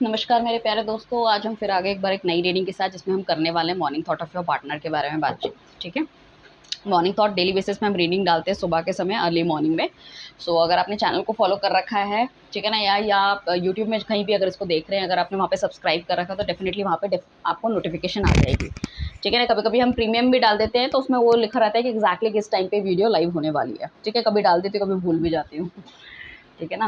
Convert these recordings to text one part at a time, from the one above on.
नमस्कार मेरे प्यारे दोस्तों, आज हम फिर आगे एक बार एक नई रीडिंग के साथ जिसमें हम करने वाले हैं morning thought of your partner के बारे में बातचीत। ठीक है। मॉर्निंग थॉट डेली बेसिस में हम रीडिंग डालते हैं सुबह के समय अर्ली मॉर्निंग में। अगर आपने चैनल को फॉलो कर रखा है, ठीक है ना, या आप यूट्यूब में कहीं भी अगर इसको देख रहे हैं, अगर आपने वहाँ पे सब्सक्राइब कर रखा है तो डेफिनेटली वहाँ पे आपको नोटिफिकेशन आ जाएगी। ठीक है ना। कभी कभी हम प्रीमियम भी डाल देते हैं तो उसमें वो लिखा रहता है कि एग्जैक्टली किस टाइम पे वीडियो लाइव होने वाली है। ठीक है। कभी डाल देती हूँ, कभी भूल भी जाती हूँ। ठीक है ना।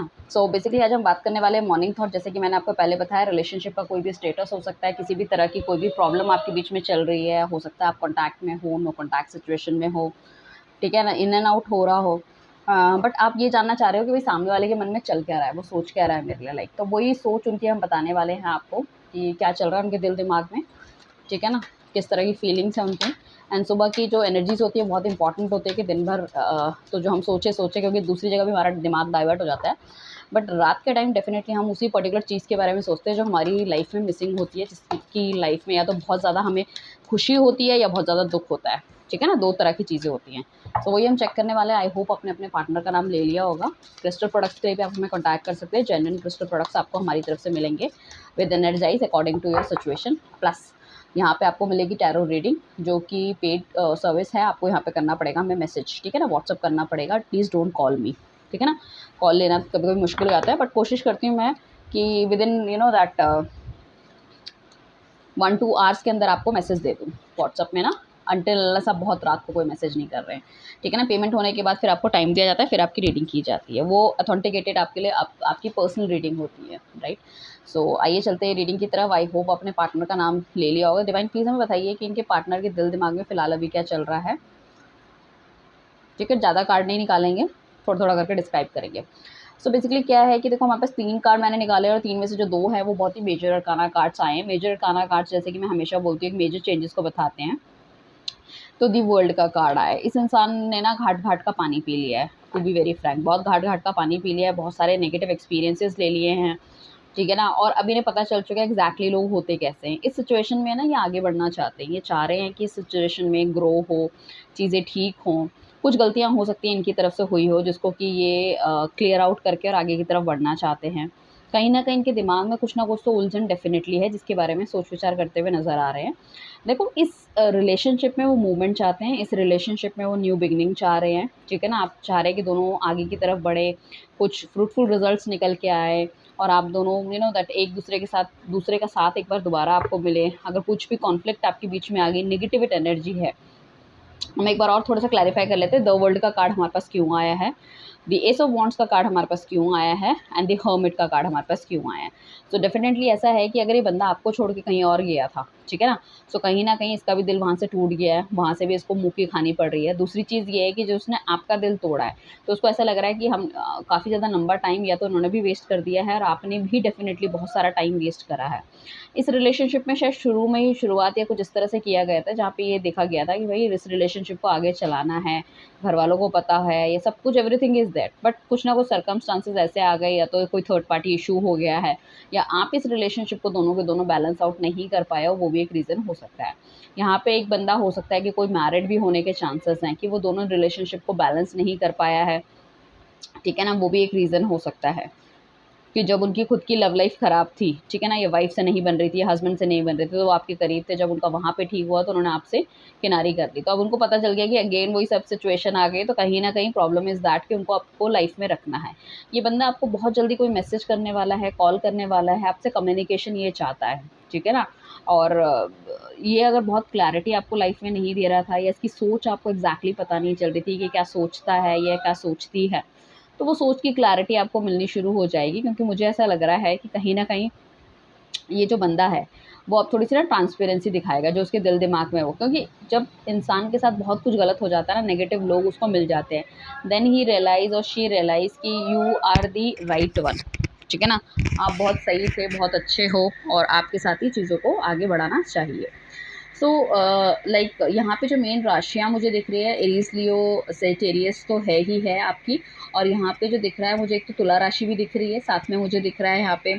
बेसिकली आज हम बात करने वाले हैं मॉर्निंग थॉट। जैसे कि मैंने आपको पहले बताया, रिलेशनशिप का कोई भी स्टेटस हो सकता है, किसी भी तरह की कोई भी प्रॉब्लम आपके बीच में चल रही है, हो सकता है आप कॉन्टैक्ट में हो, नो कॉन्टैक्ट सिचुएशन में हो, ठीक है ना, इन एंड आउट हो रहा हो। बट आप ये जानना चाह रहे हो कि भाई सामने वाले के मन में चल क्या रहा है, वो सोच क्या रहा है मेरे लिए, लाइक तो वही सोच उनकी हम बताने वाले हैं आपको कि क्या चल रहा है उनके दिल दिमाग में। ठीक है ना। किस तरह की फीलिंग्स हैं उनकी। एंड सुबह की जो एनर्जीज होती है बहुत इंपॉर्टेंट होती है कि दिन भर तो जो हम सोचे क्योंकि दूसरी जगह भी हमारा दिमाग डाइवर्ट हो जाता है, बट रात के टाइम डेफिनेटली हम उसी पर्टिकुलर चीज़ के बारे में सोचते हैं जो हमारी लाइफ में मिसिंग होती है, जिसकी लाइफ में या तो बहुत ज़्यादा हमें खुशी होती है या बहुत ज़्यादा दुख होता है। ठीक है ना। दो तरह की चीज़ें होती हैं। वही हम चेक करने वाले हैं। आई होप अपने अपने पार्टनर का नाम ले लिया होगा। क्रिस्टल प्रोडक्ट्स के लिए भी आप हमें कॉन्टैक्ट कर सकते हैं। जेन्युइन क्रिस्टल प्रोडक्ट्स आपको हमारी तरफ से मिलेंगे with energize according to your situation. Plus यहाँ पे आपको मिलेगी टैरो रीडिंग, जो कि पेड सर्विस है। आपको यहाँ पे करना पड़ेगा हमें मैसेज, ठीक है ना, व्हाट्सअप करना पड़ेगा। प्लीज़ डोंट कॉल मी। ठीक है ना। कॉल लेना कभी कभी मुश्किल हो जाता है, बट कोशिश करती हूँ मैं कि विद इन दैट 1-2 आवर्स के अंदर आपको मैसेज दे दूँ व्हाट्सअप में ना, अंटिल अनलेस आप बहुत रात को कोई मैसेज नहीं कर रहे हैं। ठीक है ना। पेमेंट होने के बाद फिर आपको टाइम दिया जाता है, फिर आपकी रीडिंग की जाती है। वो ऑथेंटिकेटेड आपके लिए आपकी पर्सनल रीडिंग होती है, राइट। आइए चलते हैं रीडिंग की तरफ। आई होप अपने पार्टनर का नाम ले लिया होगा। डिवाइन प्लीज़ हमें बताइए कि इनके पार्टनर के दिल दिमाग में फ़िलहाल अभी क्या चल रहा है। ठीक है। ज़्यादा कार्ड नहीं निकालेंगे, थोड़ा-थोड़ा करके डिस्क्राइब करेंगे। बेसिकली क्या है कि देखो, हमारे पास 3 कार्ड मैंने निकाले और 3 में से जो 2 हैं वो बहुत ही मेजर अरकाना कार्ड्स आए हैं। मेजर अरकाना कार्ड्स, जैसे कि मैं हमेशा बोलती हूँ, एक मेजर चेंजेस को बताते हैं। तो दी वर्ल्ड का कार्ड आया है। इस इंसान ने ना घाट-घाट का पानी पी लिया है, टू बी वेरी फ्रैंक। बहुत घाट-घाट का पानी पी लिया है, बहुत सारे नेगेटिव एक्सपीरियंसेस ले लिए हैं। ठीक है ना। और अभी इन्हें पता चल चुका है एग्जैक्टली लोग होते कैसे हैं। इस सिचुएशन में ना ये आगे बढ़ना चाहते हैं। ये चाह रहे हैं कि इस सिचुएशन में ग्रो हो, चीज़ें ठीक हों। कुछ गलतियाँ हो सकती हैं इनकी तरफ से हुई हो, जिसको कि ये क्लियर आउट करके और आगे की तरफ बढ़ना चाहते हैं। कहीं न कहीं इनके दिमाग में कुछ ना कुछ तो उलझन डेफ़िनेटली है, जिसके बारे में सोच-विचार करते हुए नज़र आ रहे हैं। देखो, इस रिलेशनशिप में वो मूवमेंट चाहते हैं, इस रिलेशनशिप में वो न्यू बिगिनिंग चाह रहे हैं। ठीक है ना। आप चाह रहे हैं कि दोनों आगे की तरफ बढ़े, कुछ फ्रूटफुल रिज़ल्ट्स निकल के आए और आप दोनों दैट दूसरे का साथ एक बार दोबारा आपको मिले। अगर कुछ भी कॉन्फ्लिक्ट आपके बीच में आ गई, नेगेटिव एनर्जी है, हम एक बार और थोड़ा-सा क्लैरिफ़ाई कर लेते हैं। द वर्ल्ड का कार्ड हमारे पास क्यों आया है? द एस ऑफ वांड्स का कार्ड हमारे पास क्यों आया है? एंड द हर्मिट का कार्ड हमारे पास क्यों आया है? डेफ़िनेटली ऐसा है कि अगर ये बंदा आपको छोड़ के कहीं और गया था, ठीक है ना? कहीं न कहीं इसका भी दिल वहाँ से टूट गया है, वहाँ से भी इसको मुँह की खानी पड़ रही है। दूसरी चीज़ ये है कि जो उसने आपका दिल तोड़ा है, तो उसको ऐसा लग रहा है कि हम काफ़ी ज़्यादा लंबा टाइम या तो उन्होंने भी वेस्ट कर दिया है और आपने भी डेफ़िनेटली बहुत सारा टाइम वेस्ट करा है। इस रिलेशनशिप में शायद शुरू में ही शुरुआत या कुछ इस तरह से किया गया था, जहाँ पे ये देखा गया था कि भई इस रिलेशनशिप को आगे चलाना है, घरवालों को पता है, ये सब कुछ एवरीथिंग इज़ देयर, बट कुछ ना कुछ सर्कमस्टांसेस ऐसे आ गए, या तो कोई थर्ड पार्टी इश्यू हो गया है, या आप इस रिलेशनशिप को दोनों के दोनों बैलेंस आउट नहीं कर पाए हो, वो भी एक रीज़न हो सकता है। यहाँ पे एक बंदा हो सकता है कि कोई मैरिड भी होने के चांसेस हैं कि वो दोनों रिलेशनशिप को बैलेंस नहीं कर पाया है, ठीक है ना? वो भी एक रीज़न हो सकता है। कि जब उनकी खुद की लव लाइफ़ ख़राब थी, ठीक है ना? ये वाइफ़ से नहीं बन रही थी, हस्बैंड से नहीं बन रही थी, तो वो आपके करीब थे। जब उनका वहाँ पे ठीक हुआ तो उन्होंने आपसे किनारी कर ली। तो अब उनको पता चल गया कि अगेन वही सब सिचुएशन आ गई, तो कहीं न कहीं प्रॉब्लम इज़ दैट कि उनको आपको लाइफ़ में रखना है। ये बंदा आपको बहुत जल्दी कोई मैसेज करने वाला है, कॉल करने वाला है, आपसे कम्युनिकेशन ये चाहता है, ठीक है ना? और ये अगर बहुत क्लैरिटी आपको लाइफ़ में नहीं दे रहा था, या इसकी सोच आपको एग्ज़ैक्टली पता नहीं चल रही थी कि क्या सोचता है या क्या सोचती है, तो वो सोच की क्लैरिटी आपको मिलनी शुरू हो जाएगी, क्योंकि मुझे ऐसा लग रहा है कि कहीं न कहीं ये जो बंदा है, वो अब थोड़ी-सी ना ट्रांसपेरेंसी दिखाएगा जो उसके दिल-दिमाग में हो। क्योंकि जब इंसान के साथ बहुत कुछ गलत हो जाता है ना, नेगेटिव लोग उसको मिल जाते हैं, देन ही रियलाइज़ और शी रियलाइज़ कि you are the right one, ठीक है ना? आप बहुत सही थे, बहुत अच्छे हो और आपके साथ ही चीज़ों को आगे बढ़ाना चाहिए। लाइक यहाँ पे जो मेन राशियाँ मुझे दिख रही है, एरीज़, लियो, सेजिटेरियस तो है ही है आपकी। और यहाँ पे जो दिख रहा है मुझे, एक तो तुला राशि भी दिख रही है, साथ में मुझे दिख रहा है यहाँ पे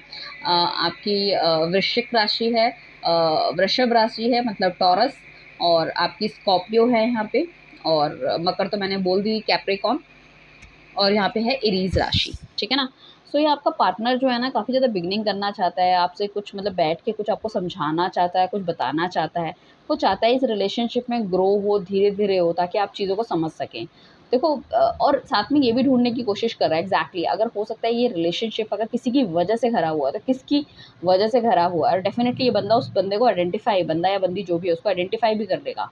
आपकी वृश्चिक राशि है, वृषभ राशि है मतलब टॉरस, और आपकी स्कॉर्पियो है यहाँ पे, और मकर तो मैंने बोल दी, कैप्रिकॉर्न, और यहाँ पे है एरीज़ राशि, ठीक है ना? सो ये आपका पार्टनर जो है ना काफ़ी ज़्यादा बिगिनिंग करना चाहता है आपसे, कुछ मतलब बैठ के कुछ आपको समझाना चाहता है, कुछ बताना चाहता है। वो चाहता है इस रिलेशनशिप में ग्रो हो, धीरे-धीरे हो, ताकि आप चीज़ों को समझ सकें। देखो और साथ में ये भी ढूँढने की कोशिश कर रहा है एग्ज़ैक्टली, अगर हो सकता है ये रिलेशनशिप अगर किसी की वजह से खराब हुआ है, तो किसकी वजह से खराब हुआ है, और डेफ़िनिटली ये बंदा उस बंदे को आइडेंटिफ़ाई, बंदा या बंदी जो भी है उसको आइडेंटिफ़ाई भी कर लेगा।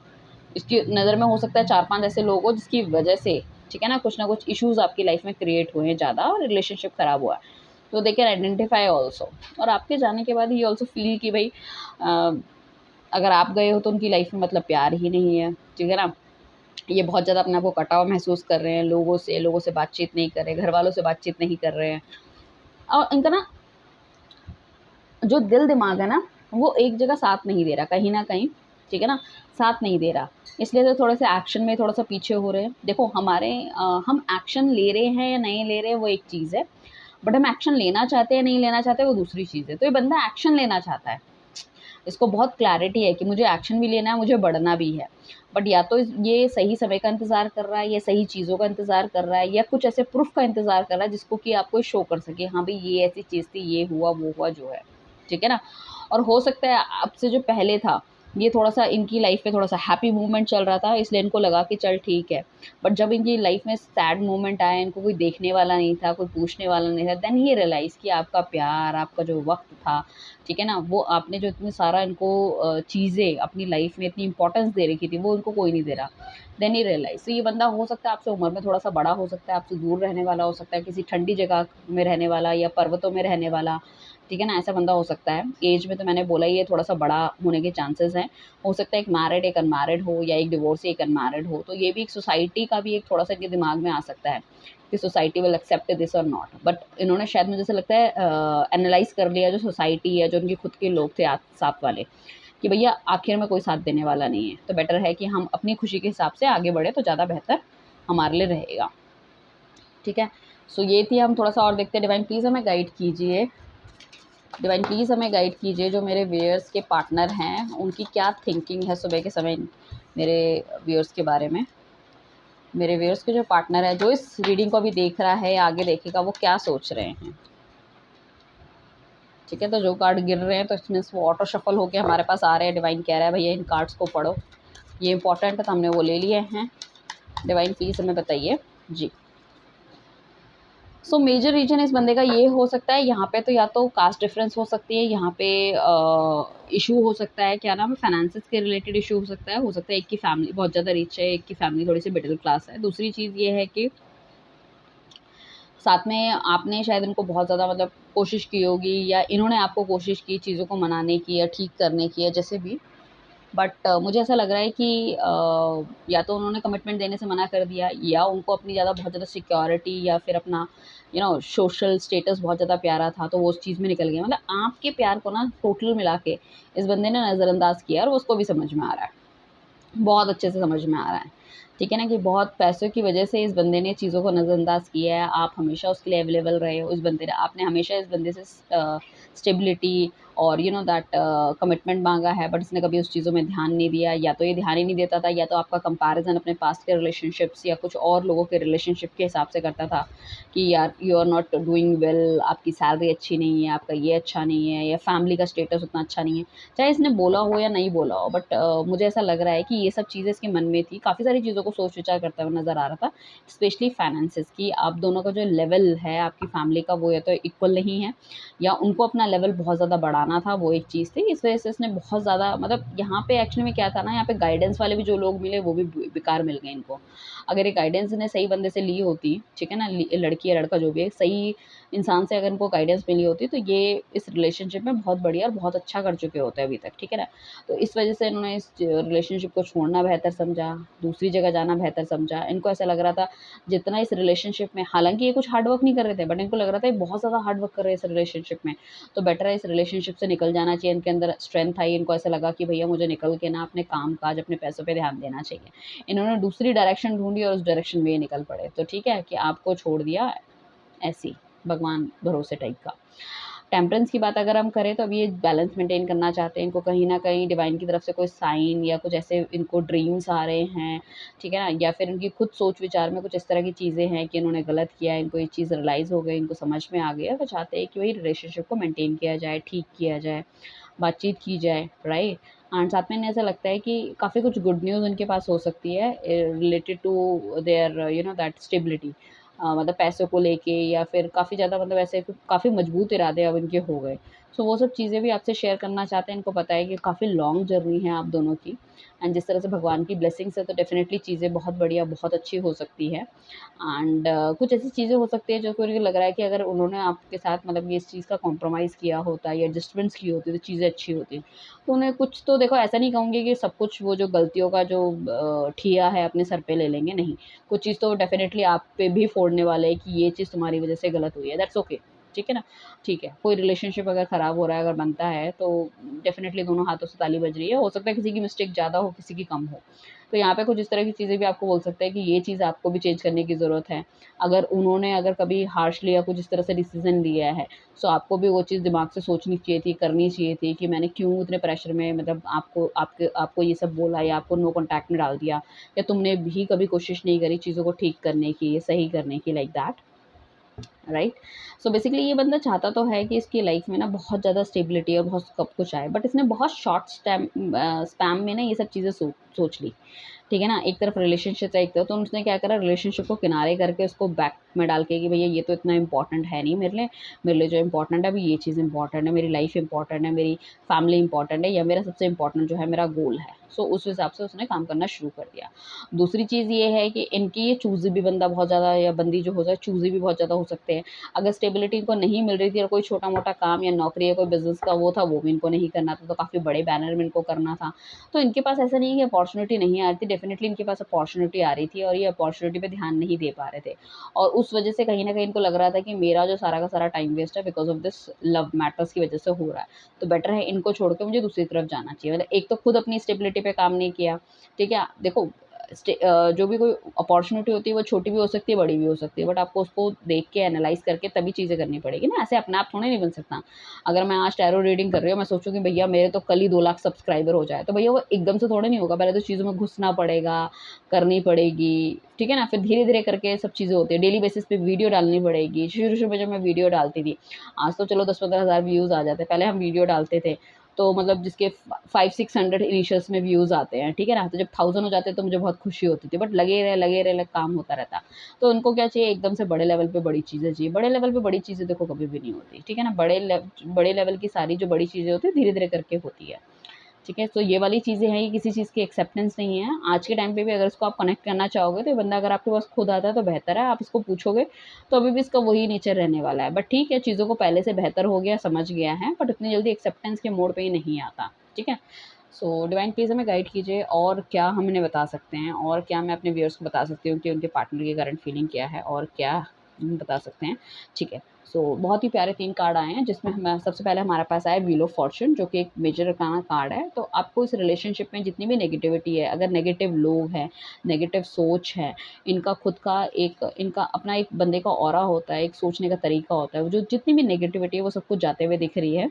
इसकी नज़र में हो सकता है 4-5 ऐसे लोग हो जिसकी वजह से, ठीक है ना, कुछ ना कुछ इश्यूज़ आपकी लाइफ़ में क्रिएट हुए हैं ज़्यादा और रिलेशनशिप खराब हुआ है। तो दे कैन आइडेंटिफ़ाई ऑल्सो, और आपके जाने के बाद ही ऑल्सो फ़ील कि भई अ, अगर आप गए हो तो उनकी लाइफ़ में मतलब प्यार ही नहीं है, ठीक है ना? ये बहुत ज़्यादा अपने आप को कटा हुआ महसूस कर रहे हैं लोगों से बातचीत नहीं कर रहे, घरवालों से बातचीत नहीं कर रहे हैं। और इनका ना जो दिल-दिमाग है ना, वो एक जगह साथ नहीं दे रहा कहीं न कहीं, ठीक है ना? साथ नहीं दे रहा। इसलिए तो थोड़े-से एक्शन में थोड़ा-सा पीछे हो रहे हैं। देखो हम एक्शन ले रहे हैं या नहीं ले रहे हैं वो एक चीज़ है, बट हम एक्शन लेना चाहते हैं या नहीं लेना चाहते वो दूसरी चीज़ है। तो ये बंदा एक्शन लेना चाहता है। इसको बहुत क्लैरिटी है कि मुझे एक्शन भी लेना है, मुझे बढ़ना भी है। बट या तो ये सही समय का इंतज़ार कर रहा है, या सही चीज़ों का इंतज़ार कर रहा है, या कुछ ऐसे प्रूफ़ का इंतज़ार कर रहा है जिसको कि आपको शो कर सके, हाँ भई ये ऐसी चीज़ थी, ये हुआ, वो हुआ जो है। ठीक है ना? और हो सकता है आपसे जो पहले था, ये थोड़ा-सा इनकी लाइफ़ में थोड़ा-सा हैप्पी मोमेंट चल रहा था, इसलिए इनको लगा कि चल ठीक है। बट जब इनकी लाइफ़ में सैड मोमेंट आया, इनको कोई देखने वाला नहीं था, कोई पूछने वाला नहीं था, देन ही रियलाइज़ कि आपका प्यार, आपका जो वक़्त था, ठीक है ना? वो आपने जो इतनी सारा इनको चीज़ें अपनी लाइफ़ में इतनी इम्पोर्टेंस दे रखी थी, वो इनको कोई नहीं दे रहा। Then he realize. तो ये बंदा हो सकता है आपसे उम्र में थोड़ा-सा बड़ा हो सकता है, आपसे दूर रहने वाला हो सकता है, किसी ठंडी जगह में रहने वाला या पर्वतों में रहने वाला, ठीक है ना? ऐसा बंदा हो सकता है। ऐज में तो मैंने बोला ही है, थोड़ा-सा बड़ा होने के चांसेस हैं। हो सकता है एक मैरिड, एक अनमैरिड हो, या एक डिवोर्सी, एक अनमैरिड हो। तो ये भी एक सोसाइटी का भी एक थोड़ा-सा इनके दिमाग में आ सकता है कि सोसाइटी विल एक्सेप्ट दिस और नॉट। बट इन्होंने शायद मुझे ऐसा लगता है एनालाइज़ कर लिया जो सोसाइटी है, जो उनके खुद के लोग थे साथ वाले, कि भैया आखिर में कोई साथ देने वाला नहीं है। तो बेटर है कि हम अपनी खुशी के हिसाब से आगे बढ़े तो ज़्यादा बेहतर हमारे लिए रहेगा। ठीक है? सो ये थी, हम थोड़ा-सा और देखते हैं। डिवाइन प्लीज़ हमें गाइड कीजिए। डिवाइन प्लीज़ हमें गाइड कीजिए, जो मेरे व्यूअर्स के पार्टनर हैं, उनकी क्या थिंकिंग है सुबह के समय मेरे व्यूअर्स के बारे में। मेरे व्यूअर्स के जो पार्टनर है, जो इस रीडिंग को अभी देख रहा है या आगे देखेगा, वो क्या सोच रहे हैं? ठीक है, तो जो कार्ड गिर रहे हैं तो इट मीन्स वो ऑटो शफल होके हमारे पास आ रहे हैं। डिवाइन कह रहा है भैया इन कार्ड्स को पढ़ो, ये इंपॉर्टेंट है, तो हमने वो ले लिए हैं। डिवाइन प्लीज़ हमें बताइए जी। सो मेजर रीज़न इस बंदे का ये हो सकता है, यहाँ पे तो या तो कास्ट डिफरेंस हो सकती है, यहाँ पे इशू हो सकता है, क्या नाम है, फाइनेंसेस के रिलेटेड इशू हो सकता है एक की फैमिली बहुत ज़्यादा रिच है, एक की फैमिली थोड़ी सी मिडिल क्लास है। दूसरी चीज़ ये है कि साथ में आपने शायद इनको बहुत ज़्यादा मतलब कोशिश की होगी, या इन्होंने आपको कोशिश की चीज़ों को मनाने की या ठीक करने की, या जैसे भी। बट मुझे ऐसा लग रहा है कि या तो उन्होंने कमिटमेंट देने से मना कर दिया, या उनको अपनी बहुत ज़्यादा सिक्योरिटी या फिर अपना सोशल स्टेटस बहुत ज़्यादा प्यारा था, तो वो उस चीज़ में निकल गए। मतलब आपके प्यार को ना टोटल मिला के इस बंदे ने नज़रअंदाज किया, और वो उसको भी समझ में आ रहा है। बहुत अच्छे से समझ में आ रहा है। ठीक है ना, कि बहुत पैसों की वज़ह से इस बंदे ने चीज़ों को नज़रअंदाज़ किया है। आप हमेशा उसके लिए अवेलेबल रहे हो। इस बंदे ने आपने हमेशा इस बंदे से स्टेबिलिटी और दैट कमिटमेंट माँगा है, बट इसने कभी उस चीज़ों में ध्यान नहीं दिया। या तो ये ध्यान ही नहीं देता था, या तो आपका कंपैरिज़न अपने पास्ट के रिलेशनशिप्स या कुछ और लोगों के रिलेशनशिप के हिसाब से करता था, कि यार you are not doing well, आपकी सैलरी अच्छी नहीं है, आपका ये अच्छा नहीं है, या फैमिली का स्टेटस उतना अच्छा नहीं है। चाहे इसने बोला हो या नहीं बोला हो, बट मुझे ऐसा लग रहा है कि ये सब चीज़ें इसके मन में थी। काफ़ी सारी चीज़ों को सोच विचार करता हुआ नज़र आ रहा था, स्पेशली फाइनेंसेस की। आप दोनों का जो लेवल है आपकी फैमिली का, वो या तो इक्वल नहीं है, या उनको अपना लेवल बहुत ज़्यादा बढ़ाना था, वो एक चीज़ थी। इस वजह से इसने बहुत ज़्यादा मतलब यहाँ पे एक्चुअली में क्या था ना, यहाँ पे गाइडेंस वाले भी जो लोग मिले वो भी बेकार मिल गए इनको। अगर ये गाइडेंस इन्हें सही बंदे से ली होती, ठीक है ना, लड़की या लड़का जो भी है, सही इंसान से अगर इनको गाइडेंस मिली होती, तो ये इस रिलेशनशिप में बहुत बढ़िया और बहुत अच्छा कर चुके होते हैं अभी तक, ठीक है ना। तो इस वजह से इन्होंने इस रिलेशनशिप को छोड़ना बेहतर समझा, दूसरी जगह जाना बेहतर समझा। इनको ऐसा लग रहा था जितना इस रिलेशनशिप में, हालाँकि ये कुछ हार्ड वर्क नहीं कर रहे थे, बट इनको लग रहा था ये बहुत ज़्यादा हार्ड वर्क कर रहे हैं इस रिलेशनशिप में, तो बेटर है इस रिलेशनशिप से निकल जाना चाहिए। इनके अंदर स्ट्रेंथ आई, इनको ऐसा लगा कि भैया मुझे निकल के ना अपने काम-काज, अपने पैसों पे ध्यान देना चाहिए। इन्होंने दूसरी डायरेक्शन ढूँढी और उस डायरेक्शन में ये निकल पड़े। तो ठीक है कि आपको छोड़ दिया ऐसे ही, भगवान भरोसे टाइप का। टेम्परेंस की बात अगर हम करें तो अभी ये बैलेंस मेंटेन करना चाहते हैं, इनको कहीं न कहीं डिवाइन की तरफ से कोई साइन या कुछ ऐसे इनको ड्रीम्स आ रहे हैं, ठीक है ना? या फिर इनकी खुद सोच-विचार में कुछ इस तरह की चीज़ें हैं कि इन्होंने गलत किया है, इनको ये चीज़ रियलाइज़ हो गई, इनको समझ में आ गया, वो चाहते हैं कि वही रिलेशनशिप को मेंटेन किया जाए, ठीक किया जाए, बातचीत की जाए, राइट? एंड साथ में इन्हें ऐसा लगता है कि काफ़ी कुछ गुड न्यूज़ उनके पास हो सकती है related to their that stability, मतलब पैसों को लेके या फिर काफ़ी ज़्यादा मतलब ऐसे काफ़ी मजबूत इरादे अब इनके हो गए। सो वो सब चीज़ें भी आपसे शेयर करना चाहते हैं, इनको पता है कि काफ़ी लॉन्ग जर्नी है आप दोनों की एंड जिस तरह से भगवान की ब्लेसिंग्स है तो डेफ़िनेटली चीज़ें बहुत बढ़िया, बहुत अच्छी हो सकती है। एंड कुछ ऐसी चीज़ें हो सकती है जो कि उनको लग रहा है कि अगर उन्होंने आपके साथ मतलब ये इस चीज़ का कॉम्प्रोमाइज़ किया होता या एडजस्टमेंट्स की होती तो चीज़ें अच्छी होती। तो उन्हें कुछ तो देखो ऐसा नहीं कहूँगी कि सब कुछ वो जो गलतियों का जो ठिया है अपने सर पे ले लेंगे, नहीं। कुछ चीज़ तो डेफ़िनेटली आप पे भी फोड़ने वाले हैं कि ये चीज़ तुम्हारी वज़ह से गलत हुई है, दैट्स ओके, ठीक है ना? ठीक है, कोई रिलेशनशिप अगर ख़राब हो रहा है, अगर बनता है तो डेफ़िनेटली दोनों हाथों से ताली बज रही है। हो सकता है किसी की मिस्टेक ज़्यादा हो, किसी की कम हो। तो यहाँ पे कुछ इस तरह की चीज़ें भी आपको बोल सकते हैं कि ये चीज़ आपको भी चेंज करने की ज़रूरत है। अगर कभी हार्शली या कुछ इस तरह से डिसीज़न लिया है, सो आपको भी वो चीज़ दिमाग से सोचनी चाहिए थी, करनी चाहिए थी कि मैंने क्यों इतने प्रेशर में मतलब आपको ये सब बोला या आपको नो कॉन्टैक्ट में डाल दिया या तुमने भी कभी कोशिश नहीं करी चीज़ों को ठीक करने की, सही करने की like that. Right. So basically ये बंदा चाहता तो है कि इसकी लाइफ में ना बहुत ज़्यादा स्टेबिलिटी और बहुत सब कुछ आए बट इसने बहुत शॉर्ट स्पैम में ना ये सब चीज़ें सोच ली। ठीक है ना? एक तरफ रिलेशनशिप है, एक तरफ तो उसने क्या करा रिलेशनशिप को किनारे करके उसको बैक में डाल के कि भैया ये तो इतना इम्पोर्टेंट है नहीं मेरे लिए जो इम्पोर्टेंट है अभी ये चीज़ इम्पोर्टेंट है, मेरी लाइफ इम्पोर्टेंट है, मेरी फैमिली इम्पोर्टेंट है या मेरा सबसे इम्पोर्टेंट जो है मेरा गोल है। सो उस हिसाब से उसने काम करना शुरू कर दिया। दूसरी चीज़ ये है कि इनकी ये चूज़ी भी बंदा बहुत ज़्यादा या बंदी जो हो जाए चूज़ी भी बहुत ज़्यादा हो सकते हैं। अगर स्टेबिलिटी इनको नहीं मिल रही थी और कोई छोटा-मोटा काम या नौकरी या कोई बिज़नेस का वो था, वो भी इनको नहीं करना था, तो काफ़ी बड़े बैनर में इनको करना था। तो इनके पास ऐसा नहीं है कि अपॉर्च्युनिटी नहीं आ रही थी, डेफ़िनिटली इनके पास अपॉर्च्युनिटी आ रही थी और ये अपॉर्च्युनिटी पे ध्यान नहीं दे पा रहे थे। और उस वज़ह से कहीं न कहीं इनको लग रहा था कि मेरा जो सारा का सारा टाइम वेस्ट है because of this love matters की वज़ह से हो रहा है। तो बेटर है इनको छोड़ के मुझे दूसरी तरफ जाना चाहिए। मतलब एक तो खुद अपनी स्टेबिलिटी पे काम नहीं किया, ठीक है? देखो जो भी कोई अपॉर्च्युनिटी होती है वो छोटी भी हो सकती है, बड़ी भी हो सकती है, बट आपको उसको देख के एनालाइज़ करके तभी चीज़ें करनी पड़ेगी ना, ऐसे अपने आप थोड़ी नहीं बन सकता। अगर मैं आज टैरो रीडिंग कर रही हूँ, मैं सोचूँ कि भैया मेरे तो कल ही 2 लाख सब्सक्राइबर हो जाए, तो भैया वो एकदम से थोड़ा नहीं होगा, पहले तो चीज़ों में घुसना पड़ेगा, करनी पड़ेगी, ठीक है ना? फिर धीरे-धीरे करके सब चीज़ें होती हैं, डेली बेसिस पे वीडियो डालनी पड़ेगी। शुरू-शुरू में जब मैं वीडियो डालती थी, आज तो चलो 10-15 हज़ार व्यूज़ आ जाते हैं, पहले हम वीडियो डालते थे तो मतलब जिसके 500-600 इनिशियल्स में व्यूज़ आते हैं, ठीक है ना? तो जब 1000 हो जाते हैं तो मुझे बहुत खुशी होती थी, बट लगे रहे काम होता रहता। तो उनको क्या चाहिए एकदम से बड़े लेवल पे बड़ी चीज़ें चाहिए। बड़े लेवल पे बड़ी चीज़ें देखो कभी भी नहीं होती, ठीक है ना? बड़े लेवल की सारी जो बड़ी चीज़ें होती हैं धीरे-धीरे करके होती है। ठीक है? तो ये वाली चीज़ें हैं, ये किसी चीज़ की एक्सेप्टेंस नहीं है। आज के टाइम पे भी अगर इसको आप कनेक्ट करना चाहोगे तो ये बंदा अगर आपके पास खुद आता है तो बेहतर है, आप इसको पूछोगे तो अभी भी इसका वही नेचर रहने वाला है। बट ठीक है, चीज़ों को पहले से बेहतर हो गया, समझ गया है, बट इतनी जल्दी एक्सेप्टेंस के मोड पे ही नहीं आता। ठीक है? सो डिवाइन प्लीज़ हमें गाइड कीजिए और क्या हम इन्हें बता सकते हैं और क्या मैं अपने व्यूअर्स को बता सकती हूँ कि उनके पार्टनर की करंट फीलिंग क्या है और क्या हम बता सकते हैं। ठीक है। सो बहुत ही प्यारे 3 कार्ड आए हैं जिसमें हम सबसे पहले हमारे पास आया व्हील ऑफ फॉर्च्यून जो कि एक मेजर अरकाना कार्ड है। तो आपको इस रिलेशनशिप में जितनी भी नेगेटिविटी है, अगर नेगेटिव लोग हैं, नेगेटिव सोच है, इनका खुद का इनका अपना एक बंदे का ऑरा होता है, एक सोचने का तरीका होता है, वो जो जितनी भी नेगेटिविटी है वो सब कुछ जाते हुए दिख रही है।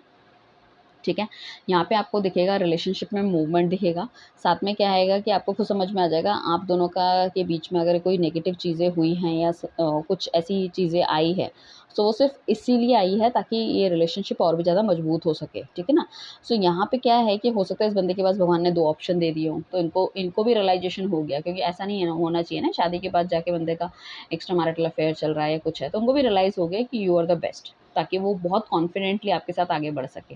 ठीक है? यहाँ पे आपको दिखेगा रिलेशनशिप में मूवमेंट दिखेगा, साथ में क्या आएगा कि आपको खुद समझ में आ जाएगा आप दोनों का के बीच में अगर कोई नेगेटिव चीज़ें हुई हैं या कुछ ऐसी चीज़ें आई है, सो वो सिर्फ़ इसीलिए आई है ताकि ये रिलेशनशिप और भी ज़्यादा मजबूत हो सके, ठीक है ना? सो यहाँ पे क्या है कि हो सकता है इस बंदे के पास भगवान ने 2 ऑप्शन दे दिए हों, तो इनको इनको भी रियलाइज़ेशन हो गया क्योंकि ऐसा नहीं है ना होना चाहिए ना शादी के बाद जाके बंदे का एक्स्ट्रा मैरिटल अफ़ेयर चल रहा है या कुछ है, तो उनको भी रियलाइज़ हो गया कि यू आर द बेस्ट ताकि वो बहुत कॉन्फिडेंटली आपके साथ आगे बढ़ सके।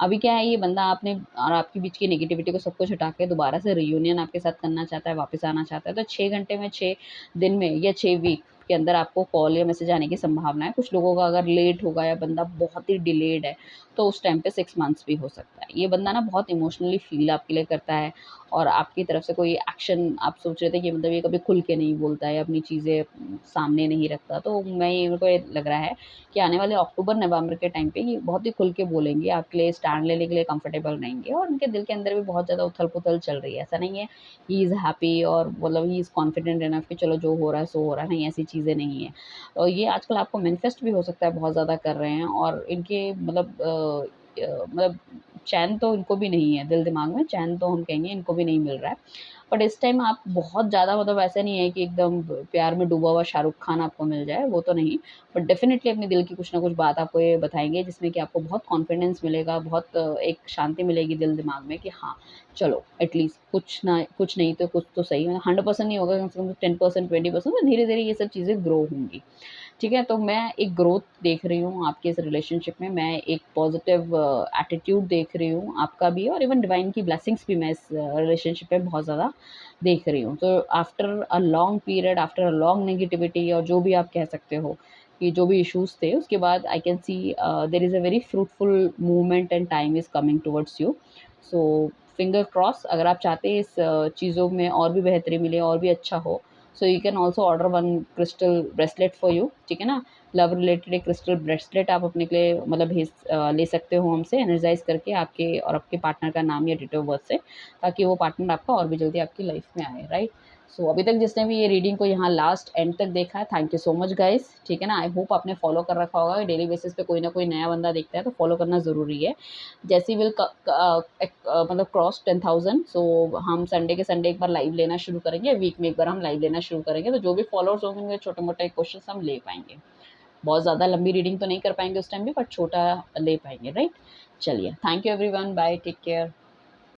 अभी क्या है ये बंदा आपने और आपके बीच की नेगेटिविटी को सब कुछ हटा के दोबारा से रियूनियन आपके साथ करना चाहता है, वापस आना चाहता है, तो 6 घंटे में 6 दिन में या 6 वीक के अंदर आपको कॉल या मैसेज आने की संभावना है। कुछ लोगों का अगर लेट होगा या बंदा बहुत ही डिलेड है, तो उस टाइम पे 6 मंथ्स भी हो सकता है। ये बंदा ना बहुत इमोशनली फ़ील आपके लिए करता है और आपकी तरफ से कोई एक्शन आप सोच रहे थे कि मतलब ये कभी खुल के नहीं बोलता है, अपनी चीज़ें सामने नहीं रखता। तो मेरे को ये लग रहा है कि आने वाले अक्टूबर-नवंबर के टाइम पे ये बहुत ही खुल के बोलेंगे, आपके लिए स्टैंड लेने के लिए कंफर्टेबल रहेंगे और उनके दिल के अंदर भी बहुत ज़्यादा उथल-पुथल चल रही है। ऐसा नहीं है ही इज़ हैप्पी और मतलब ही इज़ कॉन्फिडेंट इनफ कि चलो जो हो रहा है सो हो रहा है, नहीं ऐसी चीज़ें नहीं हैं। और ये आजकल आपको मैनिफेस्ट भी हो सकता है बहुत ज़्यादा कर रहे हैं और इनके मतलब चैन तो इनको भी नहीं है, दिल-दिमाग में चैन तो हम कहेंगे इनको भी नहीं मिल रहा है। बट इस टाइम आप बहुत ज़्यादा मतलब ऐसा नहीं है कि एकदम प्यार में डूबा हुआ शाहरुख़ खान आपको मिल जाए, वो तो नहीं। बट डेफ़िनेटली अपने दिल की कुछ ना कुछ बात आपको ये बताएँगे जिसमें कि आपको बहुत कॉन्फिडेंस मिलेगा, बहुत एक शांति मिलेगी दिल-दिमाग में कि हाँ, चलो एटलीस्ट कुछ नहीं तो कुछ तो सही है। 100% नहीं होगा, कम से कम 10% 20% तो धीरे-धीरे ये सब चीज़ें ग्रो होंगी। ठीक है? तो मैं एक ग्रोथ देख रही हूँ आपके इस रिलेशनशिप में, मैं एक पॉज़िटिव एटीट्यूड देख रही हूँ आपका भी और इवन डिवाइन की ब्लेसिंग्स भी मैं इस रिलेशनशिप में बहुत ज़्यादा देख रही हूँ। तो after a long period, after a long negativity और जो भी आप कह सकते हो कि जो भी इश्यूज़ थे, उसके बाद I can see there is a very fruitful movement and time is coming towards you. So finger cross अगर आप चाहते हैं इस चीज़ों में और भी बेहतरी मिले और भी अच्छा हो, so you can also order one crystal bracelet for you, ठीक है ना? लव रिलेटेड एक क्रिस्टल ब्रेसलेट आप अपने के लिए मतलब ले सकते हो हमसे एनर्जाइज़ करके आपके और आपके पार्टनर का नाम या डेट ऑफ बर्थ से, ताकि वो पार्टनर आपका और भी जल्दी आपकी लाइफ़ में आए, राइट? सो अभी तक जिसने भी ये रीडिंग को यहाँ लास्ट एंड तक देखा है, thank you so much guys, ठीक है ना? आई होप आपने फॉलो कर रखा होगा, डेली बेसिस पे कोई ना कोई नया बंदा देखता है तो फॉलो करना ज़रूरी है। जैसे ही विल मतलब क्रॉस 10,000, सो हम संडे के संडे एक बार लाइव लेना शुरू करेंगे, वीक में एक बार हम लाइव लेना शुरू करेंगे, तो जो भी फॉलोअर्स होंगे छोटे-मोटे क्वेश्चंस हम ले पाएँगे। बहुत ज़्यादा लंबी रीडिंग तो नहीं कर पाएँगे उस टाइम भी, बट छोटा ले पाएँगे, राइट? चलिए, thank you everyone, bye, take care.